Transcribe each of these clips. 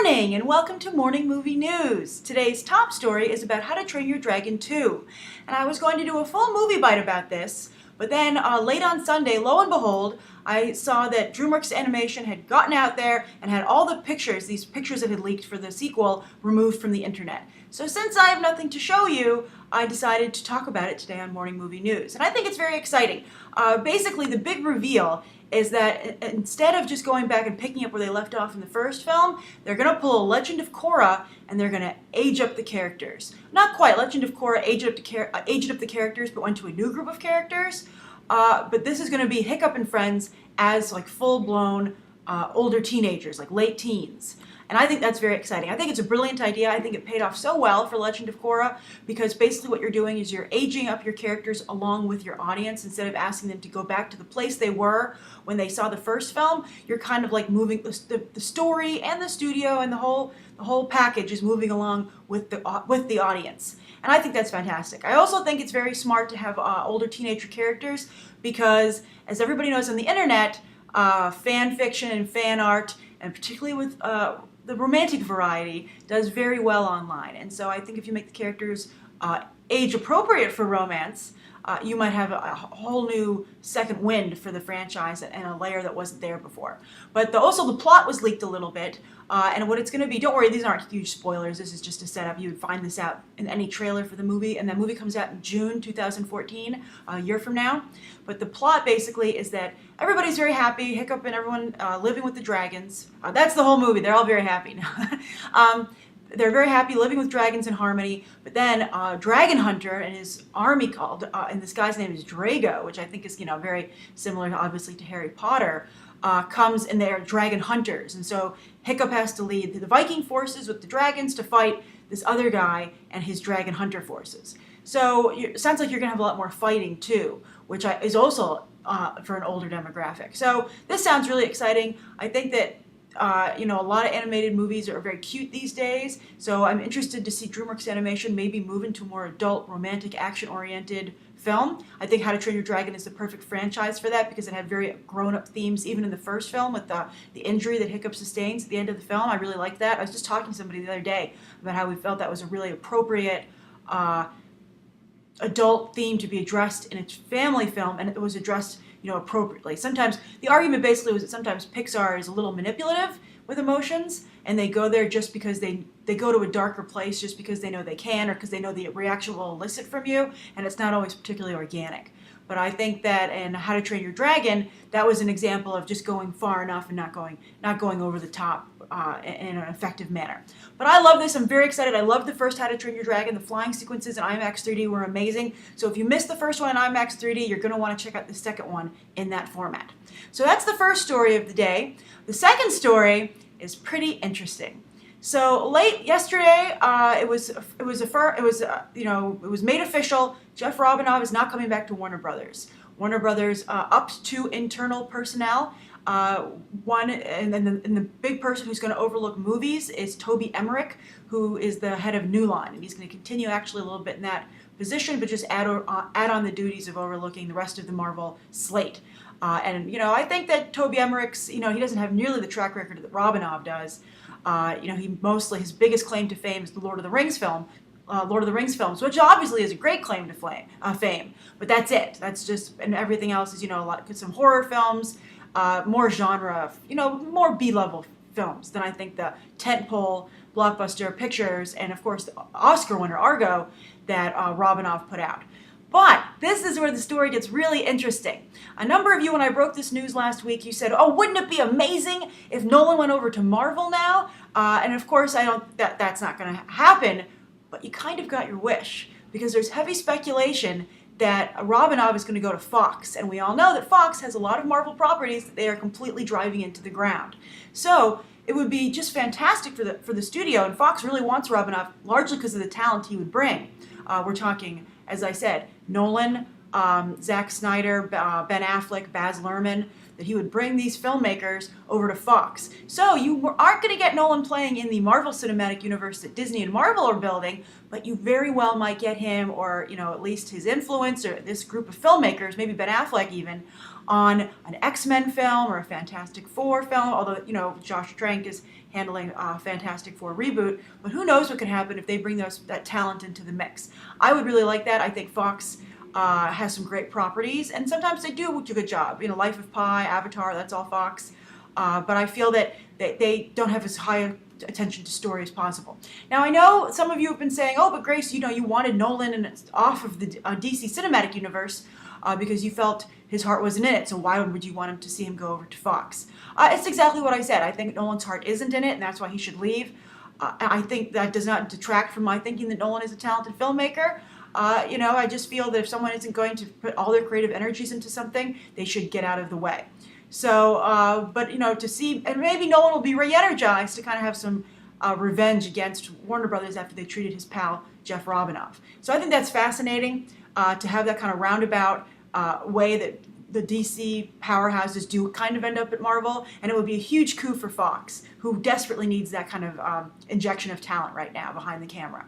morning and welcome to Morning Movie News. Today's top story is about How to Train Your Dragon 2. And I was going to do a full movie bite about this, but then late on Sunday, lo and behold, I saw that DreamWorks Animation had gotten out there and had all the pictures, these pictures that had leaked for the sequel, removed from the internet. So since I have nothing to show you, I decided to talk about it today on Morning Movie News. And I think it's very exciting. Basically, the big reveal is that instead of just going back and picking up where they left off in the first film, they're going to pull a Legend of Korra and they're going to age up the characters. Not quite. Legend of Korra aged up the characters, but went to a new group of characters. But this is going to be Hiccup and friends as like full-blown older teenagers, like late teens. And I think that's very exciting. I think it's a brilliant idea. I think it paid off so well for Legend of Korra because basically what you're doing is you're aging up your characters along with your audience instead of asking them to go back to the place they were when they saw the first film. You're kind of like moving the story and the studio and the whole package is moving along with the audience. And I think that's fantastic. I also think it's very smart to have older teenager characters because, as everybody knows on the internet, fan fiction and fan art, and particularly with the romantic variety, does very well online. And so I think if you make the characters age appropriate for romance, you might have a whole new second wind for the franchise and a layer that wasn't there before. But also the plot was leaked a little bit, and what it's going to be, don't worry, these aren't huge spoilers, this is just a setup. You would find this out in any trailer for the movie, and that movie comes out in June 2014, a year from now. But the plot basically is that everybody's very happy, Hiccup and everyone living with the dragons. That's the whole movie, they're all very happy now. They're very happy living with dragons in harmony, but then Dragon Hunter and his army called, and this guy's name is Drago, which I think is, very similar, obviously, to Harry Potter, comes and they're dragon hunters. And so Hiccup has to lead the Viking forces with the dragons to fight this other guy and his dragon hunter forces. So it sounds like you're going to have a lot more fighting, too, which is also for an older demographic. So this sounds really exciting. I think that a lot of animated movies are very cute these days, so I'm interested to see DreamWorks Animation maybe move into more adult, romantic, action-oriented film. I think How to Train Your Dragon is the perfect franchise for that because it had very grown-up themes even in the first film with the injury that Hiccup sustains at the end of the film. I really liked that. I was just talking to somebody the other day about how we felt that was a really appropriate adult theme to be addressed in a family film, and it was addressed appropriately. Sometimes, the argument basically was that sometimes Pixar is a little manipulative with emotions, and they go there just because they go to a darker place just because they know they can, or because they know the reaction will elicit from you, and it's not always particularly organic. But I think that in How to Train Your Dragon, that was an example of just going far enough and not going over the top in an effective manner. But I love this. I'm very excited. I love the first How to Train Your Dragon. The flying sequences in IMAX 3D were amazing. So if you missed the first one in IMAX 3D, you're going to want to check out the second one in that format. So that's the first story of the day. The second story is pretty interesting. So late yesterday, it was made official. Jeff Robinov is not coming back to Warner Brothers. Warner Brothers upped 2 internal personnel. One and the big person who's going to overlook movies is Toby Emmerich, who is the head of Nolan, and he's going to continue actually a little bit in that position, but just add on the duties of overlooking the rest of the Marvel slate. I think that Toby Emmerich's, he doesn't have nearly the track record that Robinov does. His biggest claim to fame is the Lord of the Rings films, which obviously is a great claim to fame, but that's it. That's just, and everything else is, some horror films, more genre, more B-level films than I think the tentpole blockbuster pictures and, of course, the Oscar winner Argo that Robinov put out. But this is where the story gets really interesting. A number of you, when I broke this news last week, you said, "Oh, wouldn't it be amazing if Nolan went over to Marvel now?" And of course, that's not going to happen. But you kind of got your wish because there's heavy speculation that Robinov is going to go to Fox, and we all know that Fox has a lot of Marvel properties that they are completely driving into the ground. So it would be just fantastic for the studio, and Fox really wants Robinov largely because of the talent he would bring. We're talking, as I said, Nolan, Zack Snyder, Ben Affleck, Baz Luhrmann, that he would bring these filmmakers over to Fox. So you aren't going to get Nolan playing in the Marvel Cinematic Universe that Disney and Marvel are building, but you very well might get him, or at least his influence, or this group of filmmakers, maybe Ben Affleck even, on an X-Men film or a Fantastic Four film, although, Josh Trank is handling Fantastic Four reboot, but who knows what could happen if they bring that talent into the mix. I would really like that. I think Fox has some great properties, and sometimes they do a good job. Life of Pi, Avatar, that's all Fox. But I feel that they don't have as high attention to story as possible. Now, I know some of you have been saying, oh, but Grace, you wanted Nolan off of the DC Cinematic Universe because you felt his heart wasn't in it, so why would you want him to see him go over to Fox? It's exactly what I said. I think Nolan's heart isn't in it, and that's why he should leave. I think that does not detract from my thinking that Nolan is a talented filmmaker. I just feel that if someone isn't going to put all their creative energies into something, they should get out of the way. So, but to see, and maybe Nolan will be re-energized to kind of have some revenge against Warner Brothers after they treated his pal Jeff Robinov. So I think that's fascinating to have that kind of roundabout way that the DC powerhouses do kind of end up at Marvel, and it would be a huge coup for Fox, who desperately needs that kind of injection of talent right now behind the camera.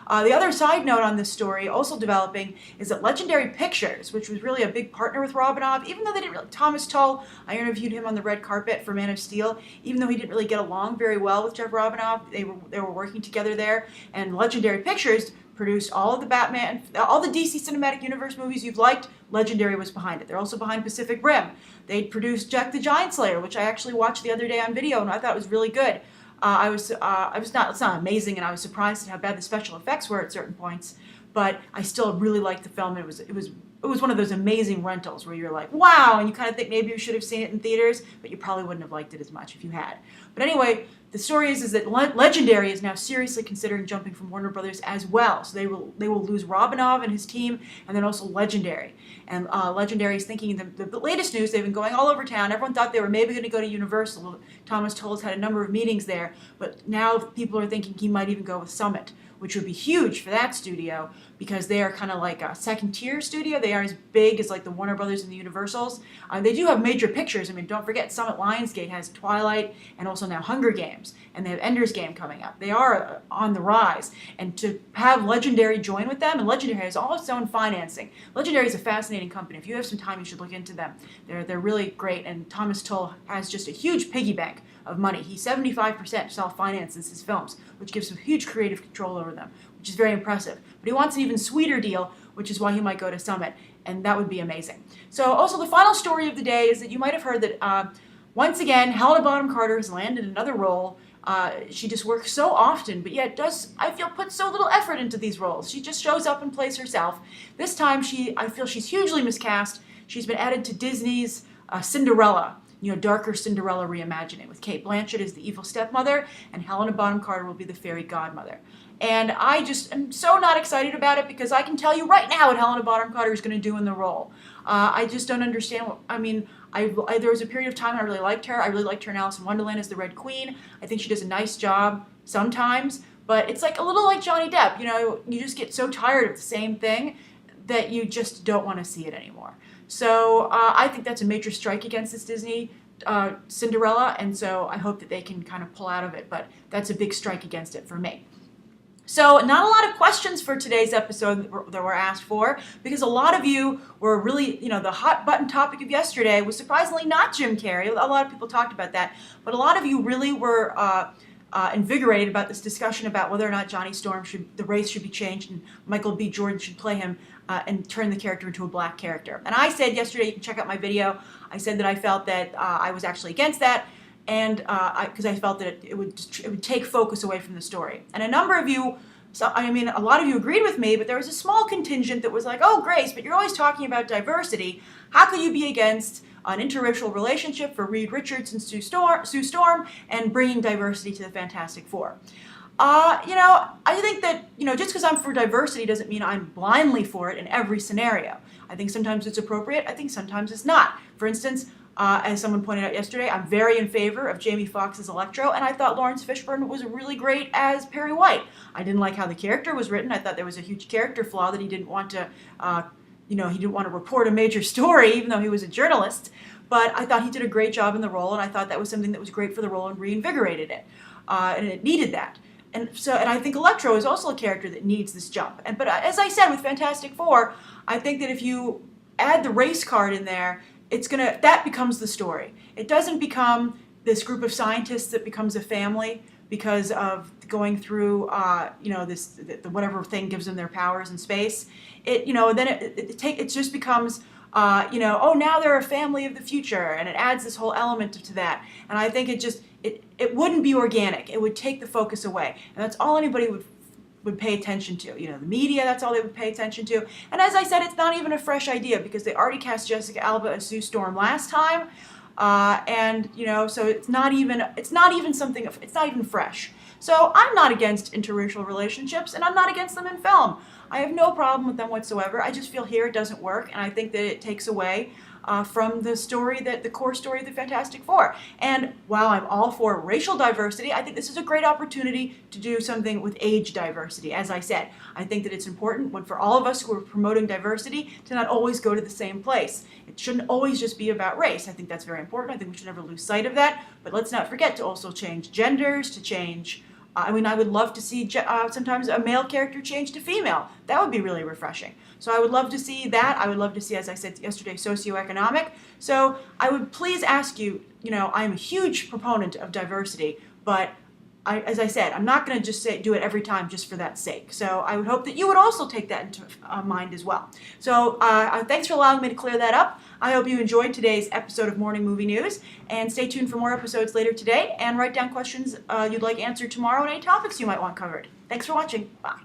The other side note on this story, also developing, is that Legendary Pictures, which was really a big partner with Robinov, even though they didn't really, Thomas Tull, I interviewed him on the red carpet for Man of Steel, even though he didn't really get along very well with Jeff Robinov, they were working together there, and Legendary Pictures produced all of the Batman, all the DC Cinematic Universe movies you've liked. Legendary was behind it. They're also behind Pacific Rim. They produced Jack the Giant Slayer, which I actually watched the other day on video, and I thought it was really good. It's not amazing, and I was surprised at how bad the special effects were at certain points, but I still really liked the film. It was one of those amazing rentals where you're like, wow, and you kind of think maybe you should have seen it in theaters, but you probably wouldn't have liked it as much if you had. But anyway, the story is that Legendary is now seriously considering jumping from Warner Brothers as well. So they will lose Robinov and his team, and then also Legendary. And Legendary is thinking, the latest news, they've been going all over town. Everyone thought they were maybe going to go to Universal. Thomas Tull has had a number of meetings there, but now people are thinking he might even go with Summit, which would be huge for that studio because they are kind of like a second-tier studio. They aren't as big as like the Warner Brothers and the Universals. They do have major pictures. I mean, don't forget Summit Lionsgate has Twilight and also now Hunger Games, and they have Ender's Game coming up. They are on the rise, and to have Legendary join with them, and Legendary has all its own financing. Legendary is a fascinating company. If you have some time, you should look into them. They're really great, and Thomas Tull has just a huge piggy bank of money. He 75% self-finances his films, which gives him huge creative control over them, which is very impressive. But he wants an even sweeter deal, which is why he might go to Summit, and that would be amazing. So also the final story of the day is that you might have heard that once again, Helena Bonham Carter has landed another role. She just works so often, but yet I feel, put so little effort into these roles. She just shows up and plays herself. This time, I feel she's hugely miscast. She's been added to Disney's Cinderella, darker Cinderella reimagining, with Cate Blanchett as the evil stepmother, and Helena Bonham Carter will be the fairy godmother. And I just am so not excited about it because I can tell you right now what Helena Bonham Carter is going to do in the role. I just don't understand there was a period of time I really liked her. I really liked her in Alice in Wonderland as the Red Queen. I think she does a nice job sometimes, but it's like a little like Johnny Depp. You just get so tired of the same thing that you just don't want to see it anymore. So I think that's a major strike against this Disney Cinderella, and so I hope that they can kind of pull out of it, but that's a big strike against it for me. So not a lot of questions for today's episode that were asked for, because a lot of you were really, the hot button topic of yesterday was surprisingly not Jim Carrey. A lot of people talked about that, but a lot of you really were invigorated about this discussion about whether or not Johnny Storm the race should be changed and Michael B. Jordan should play him and turn the character into a black character. And I said yesterday, you can check out my video, I said that I felt that I was actually against that, and because I felt that it would take focus away from the story. And a number of you, a lot of you agreed with me, but there was a small contingent that was like, oh, Grace, but you're always talking about diversity. How could you be against an interracial relationship for Reed Richards and Sue Storm and bringing diversity to the Fantastic Four? I think that, just because I'm for diversity doesn't mean I'm blindly for it in every scenario. I think sometimes it's appropriate. I think sometimes it's not. For instance, as someone pointed out yesterday, I'm very in favor of Jamie Foxx's Electro, and I thought Lawrence Fishburne was really great as Perry White. I didn't like how the character was written. I thought there was a huge character flaw that he didn't want to, he didn't want to report a major story, even though he was a journalist. But I thought he did a great job in the role, and I thought that was something that was great for the role and reinvigorated it. And it needed that. And I think Electro is also a character that needs this jump. But as I said with Fantastic Four, I think that if you add the race card in there, that becomes the story. It doesn't become this group of scientists that becomes a family because of going through, the whatever thing gives them their powers in space. Then it just becomes, oh, now they're a family of the future, and it adds this whole element to that. And I think it wouldn't be organic. It would take the focus away, and that's all anybody would pay attention to. The media, that's all they would pay attention to. And as I said, it's not even a fresh idea because they already cast Jessica Alba as Sue Storm last time. So it's not even fresh. So I'm not against interracial relationships, and I'm not against them in film. I have no problem with them whatsoever. I just feel here it doesn't work, and I think that it takes away from the core story of the Fantastic Four. And while I'm all for racial diversity, I think this is a great opportunity to do something with age diversity. As I said, I think that it's important for all of us who are promoting diversity to not always go to the same place. It shouldn't always just be about race. I think that's very important. I think we should never lose sight of that. But let's not forget to also change genders, to change I would love to see sometimes a male character change to female. That would be really refreshing. So I would love to see that. I would love to see, as I said yesterday, socioeconomic. So I would please ask you, I'm a huge proponent of diversity, but as I said, I'm not going to just do it every time just for that sake. So I would hope that you would also take that into mind as well. So thanks for allowing me to clear that up. I hope you enjoyed today's episode of Morning Movie News, and stay tuned for more episodes later today, and write down questions you'd like answered tomorrow and any topics you might want covered. Thanks for watching. Bye.